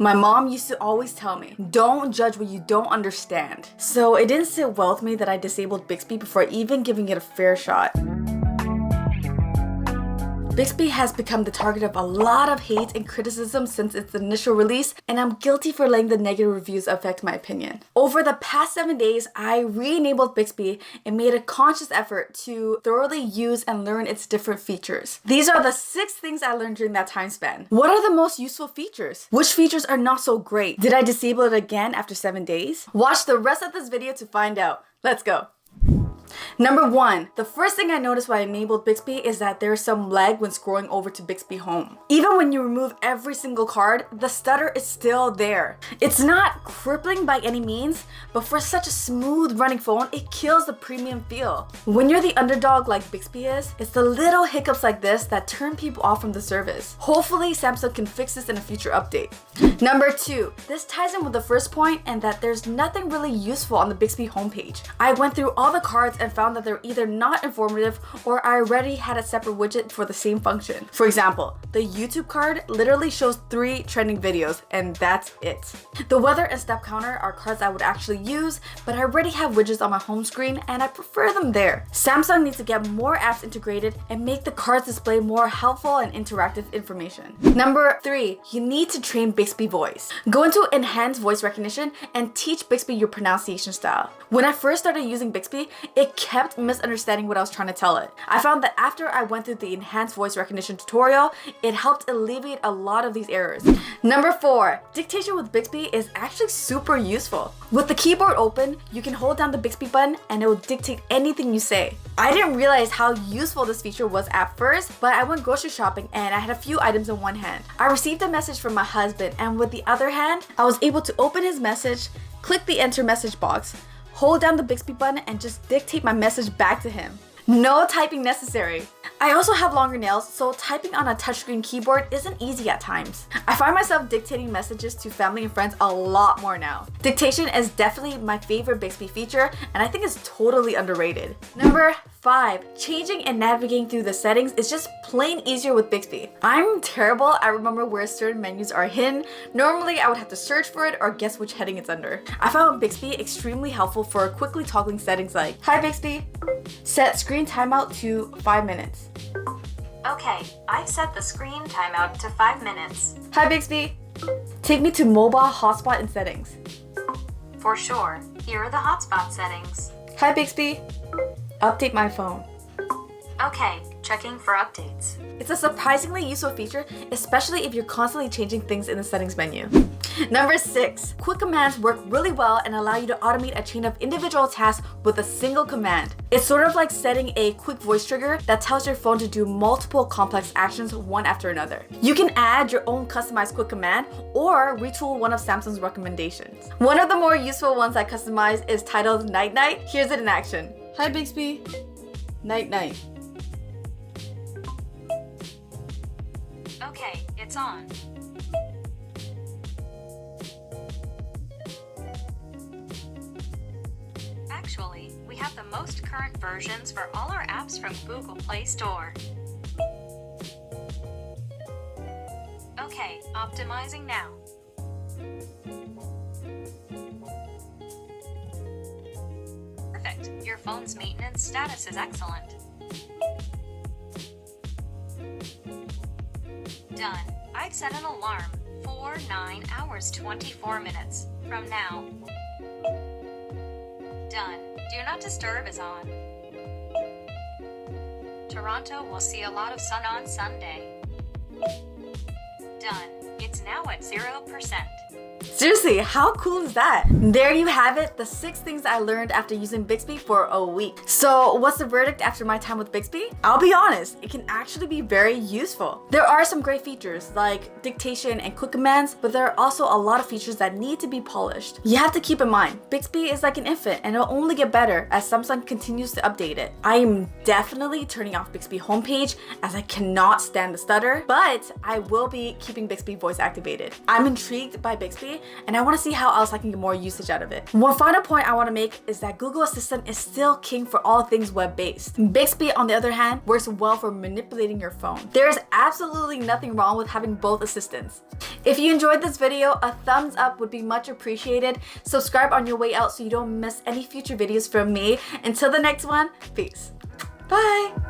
My mom used to always tell me, don't judge what you don't understand. So it didn't sit well with me that I disabled Bixby before even giving it a fair shot. Bixby has become the target of a lot of hate and criticism since its initial release, and I'm guilty for letting the negative reviews affect my opinion. Over the past 7 days, I re-enabled Bixby and made a conscious effort to thoroughly use and learn its different features. These are the 6 things I learned during that time span. What are the most useful features? Which features are not so great? Did I disable it again after 7 days? Watch the rest of this video to find out. Let's go. Number 1, the first thing I noticed when I enabled Bixby is that there's some lag when scrolling over to Bixby Home. Even when you remove every single card, the stutter is still there. It's not crippling by any means, but for such a smooth running phone, it kills the premium feel. When you're the underdog like Bixby is, it's the little hiccups like this that turn people off from the service. Hopefully, Samsung can fix this in a future update. Number 2, this ties in with the first point and that there's nothing really useful on the Bixby homepage. I went through all the cards and found that they're either not informative or I already had a separate widget for the same function. For example, the YouTube card literally shows 3 trending videos and that's it. The weather and step counter are cards I would actually use, but I already have widgets on my home screen and I prefer them there. Samsung needs to get more apps integrated and make the cards display more helpful and interactive information. Number 3, you need to train Bixby voice. Go into enhanced voice recognition and teach Bixby your pronunciation style. When I first started using Bixby, it kept misunderstanding what I was trying to tell it. I found that after I went through the enhanced voice recognition tutorial, it helped alleviate a lot of these errors. Number 4, dictation with Bixby is actually super useful. With the keyboard open, you can hold down the Bixby button and it will dictate anything you say. I didn't realize how useful this feature was at first, but I went grocery shopping and I had a few items in one hand. I received a message from my husband and with the other hand, I was able to open his message, click the enter message box, hold down the Bixby button and just dictate my message back to him. No typing necessary. I also have longer nails, so typing on a touchscreen keyboard isn't easy at times. I find myself dictating messages to family and friends a lot more now. Dictation is definitely my favorite Bixby feature, and I think it's totally underrated. Number 5, changing and navigating through the settings is just plain easier with Bixby. I'm terrible at remember where certain menus are hidden. Normally, I would have to search for it or guess which heading it's under. I found Bixby extremely helpful for quickly toggling settings like, "Hi Bixby, set screen timeout to 5 minutes. Okay, I've set the screen timeout to 5 minutes. Hi Bixby, take me to mobile hotspot and settings. For sure, here are the hotspot settings. Hi Bixby, update my phone. Okay, checking for updates. It's a surprisingly useful feature, especially if you're constantly changing things in the settings menu. Number 6, quick commands work really well and allow you to automate a chain of individual tasks with a single command. It's sort of like setting a quick voice trigger that tells your phone to do multiple complex actions one after another. You can add your own customized quick command or retool one of Samsung's recommendations. One of the more useful ones I customized is titled Night Night. Here's it in action. Hi Bixby, Night Night. Okay, it's on. Actually, we have the most current versions for all our apps from Google Play Store. Okay, optimizing now. Perfect. Your phone's maintenance status is excellent. Done. I've set an alarm for 9 hours 24 minutes from now. Done. Do not disturb is on. Toronto will see a lot of sun on Sunday. Done. It's now at 0%. Seriously, how cool is that? There you have it, the 6 things I learned after using Bixby for a week. So what's the verdict after my time with Bixby? I'll be honest, it can actually be very useful. There are some great features like dictation and quick commands, but there are also a lot of features that need to be polished. You have to keep in mind, Bixby is like an infant and it'll only get better as Samsung continues to update it. I am definitely turning off Bixby homepage as I cannot stand the stutter, but I will be keeping Bixby voice activated. I'm intrigued by Bixby and I want to see how else I can get more usage out of it. One final point I want to make is that Google Assistant is still king for all things web-based. Bixby, on the other hand, works well for manipulating your phone. There is absolutely nothing wrong with having both assistants. If you enjoyed this video, a thumbs up would be much appreciated. Subscribe on your way out so you don't miss any future videos from me. Until the next one, peace. Bye!